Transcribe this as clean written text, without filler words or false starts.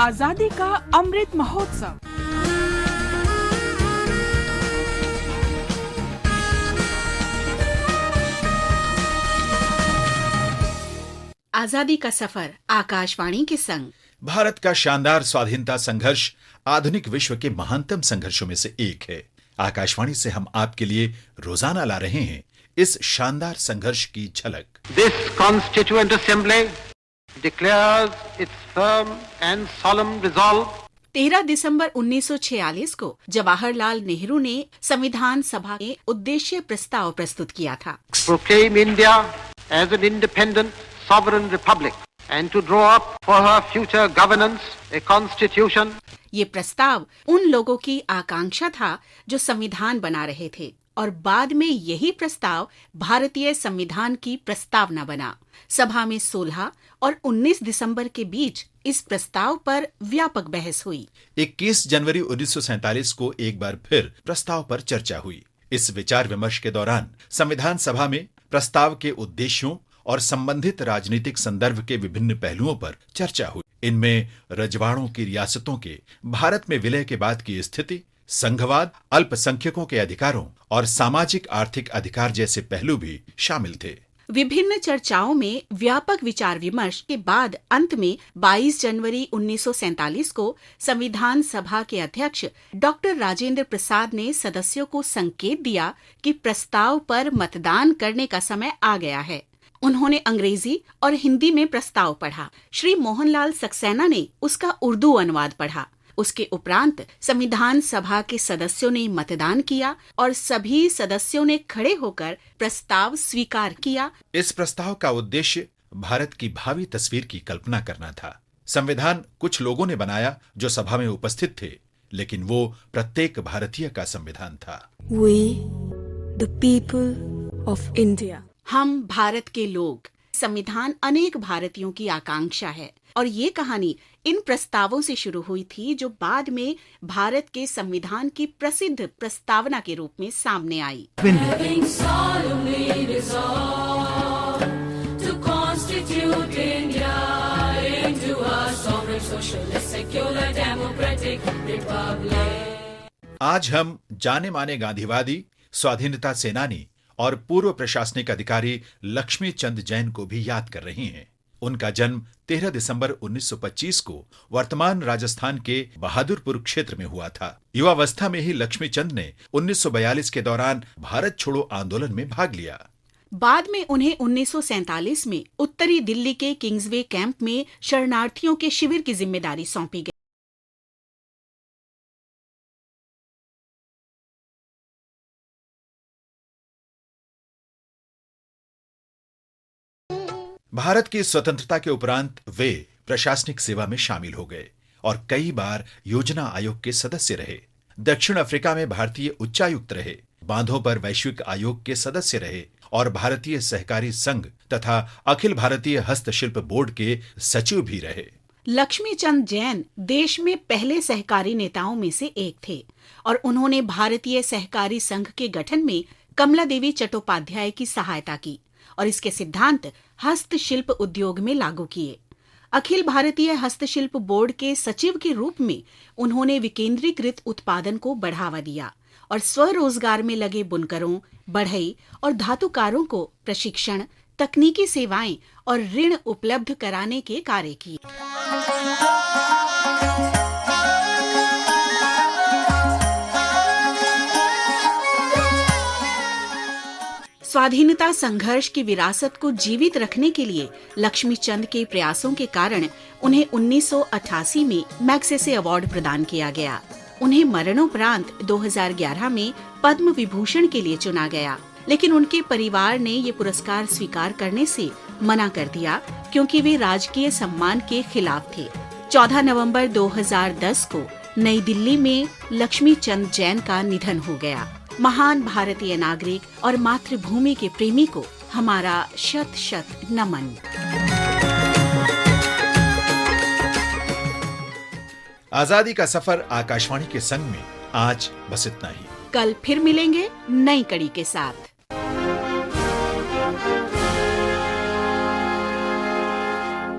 आजादी का अमृत महोत्सव। आजादी का सफर आकाशवाणी के संग। भारत का शानदार स्वाधीनता संघर्ष आधुनिक विश्व के महानतम संघर्षों में से एक है। आकाशवाणी से हम आपके लिए रोजाना ला रहे हैं इस शानदार संघर्ष की झलक। This Constituent Assembly declares its firm and solemn resolve 13 दिसंबर 1946 को जवाहरलाल नेहरू ने संविधान सभा में उद्देश्य प्रस्ताव प्रस्तुत किया था। proclaim India as an independent sovereign republic and to draw up for her future governance a constitution। ये प्रस्ताव उन लोगों की आकांक्षा था जो संविधान बना रहे थे और बाद में यही प्रस्ताव भारतीय संविधान की प्रस्तावना बना। सभा में 16 और 19 दिसंबर के बीच इस प्रस्ताव पर व्यापक बहस हुई। 21 जनवरी 1947 को एक बार फिर प्रस्ताव पर चर्चा हुई। इस विचार विमर्श के दौरान संविधान सभा में प्रस्ताव के उद्देश्यों और संबंधित राजनीतिक संदर्भ के विभिन्न पहलुओं पर चर्चा हुई। इनमें रजवाड़ों की रियासतों के भारत में विलय के बाद की स्थिति, संघवाद, अल्पसंख्यकों के अधिकारों और सामाजिक आर्थिक अधिकार जैसे पहलू भी शामिल थे। विभिन्न चर्चाओं में व्यापक विचार विमर्श के बाद अंत में 22 जनवरी 1947 को संविधान सभा के अध्यक्ष डॉक्टर राजेंद्र प्रसाद ने सदस्यों को संकेत दिया कि प्रस्ताव पर मतदान करने का समय आ गया है। उन्होंने अंग्रेजी और हिंदी में प्रस्ताव पढ़ा। श्री मोहनलाल सक्सेना ने उसका उर्दू अनुवाद पढ़ा। उसके उपरांत संविधान सभा के सदस्यों ने मतदान किया और सभी सदस्यों ने खड़े होकर प्रस्ताव स्वीकार किया। इस प्रस्ताव का उद्देश्य भारत की भावी तस्वीर की कल्पना करना था। संविधान कुछ लोगों ने बनाया जो सभा में उपस्थित थे, लेकिन वो प्रत्येक भारतीय का संविधान था। We, the people of India. हम भारत के लोग। संविधान अनेक भारतीयों की आकांक्षा है और ये कहानी इन प्रस्तावों से शुरू हुई थी जो बाद में भारत के संविधान की प्रसिद्ध प्रस्तावना के रूप में सामने आई। आज हम जाने माने गांधीवादी, स्वाधीनता सेनानी और पूर्व प्रशासनिक अधिकारी लक्ष्मी चंद जैन को भी याद कर रहे हैं। उनका जन्म 13 दिसंबर 1925 को वर्तमान राजस्थान के बहादुरपुर क्षेत्र में हुआ था। युवावस्था में ही लक्ष्मी चंद ने 1942 के दौरान भारत छोड़ो आंदोलन में भाग लिया। बाद में उन्हें 1947 में उत्तरी दिल्ली के किंग्सवे कैंप में शरणार्थियों के शिविर की जिम्मेदारी सौंपी गई। भारत की स्वतंत्रता के उपरांत वे प्रशासनिक सेवा में शामिल हो गए और कई बार योजना आयोग के सदस्य रहे। दक्षिण अफ्रीका में भारतीय उच्चायुक्त रहे, बांधों पर वैश्विक आयोग के सदस्य रहे और भारतीय सहकारी संघ तथा अखिल भारतीय हस्तशिल्प बोर्ड के सचिव भी रहे। लक्ष्मी चंद जैन देश में पहले सहकारी नेताओं में से एक थे और उन्होंने भारतीय सहकारी संघ के गठन में कमला देवी चट्टोपाध्याय की सहायता की और इसके सिद्धांत हस्तशिल्प उद्योग में लागू किए। अखिल भारतीय हस्तशिल्प बोर्ड के सचिव के रूप में उन्होंने विकेंद्रीकृत उत्पादन को बढ़ावा दिया और स्वरोजगार में लगे बुनकरों, बढ़ई और धातुकारों को प्रशिक्षण, तकनीकी सेवाएं और ऋण उपलब्ध कराने के कार्य किए। स्वाधीनता संघर्ष की विरासत को जीवित रखने के लिए लक्ष्मी चंद के प्रयासों के कारण उन्हें 1988 में मैग्सेसे अवार्ड प्रदान किया गया। उन्हें मरणोपरांत 2011 में पद्म विभूषण के लिए चुना गया, लेकिन उनके परिवार ने ये पुरस्कार स्वीकार करने से मना कर दिया क्योंकि वे राजकीय सम्मान के खिलाफ थे। 14 नवंबर 2010 को नई दिल्ली में लक्ष्मी चंद जैन का निधन हो गया। महान भारतीय नागरिक और मातृभूमि के प्रेमी को हमारा शत शत नमन। आजादी का सफर आकाशवाणी के संग में आज बस इतना ही। कल फिर मिलेंगे नई कड़ी के साथ।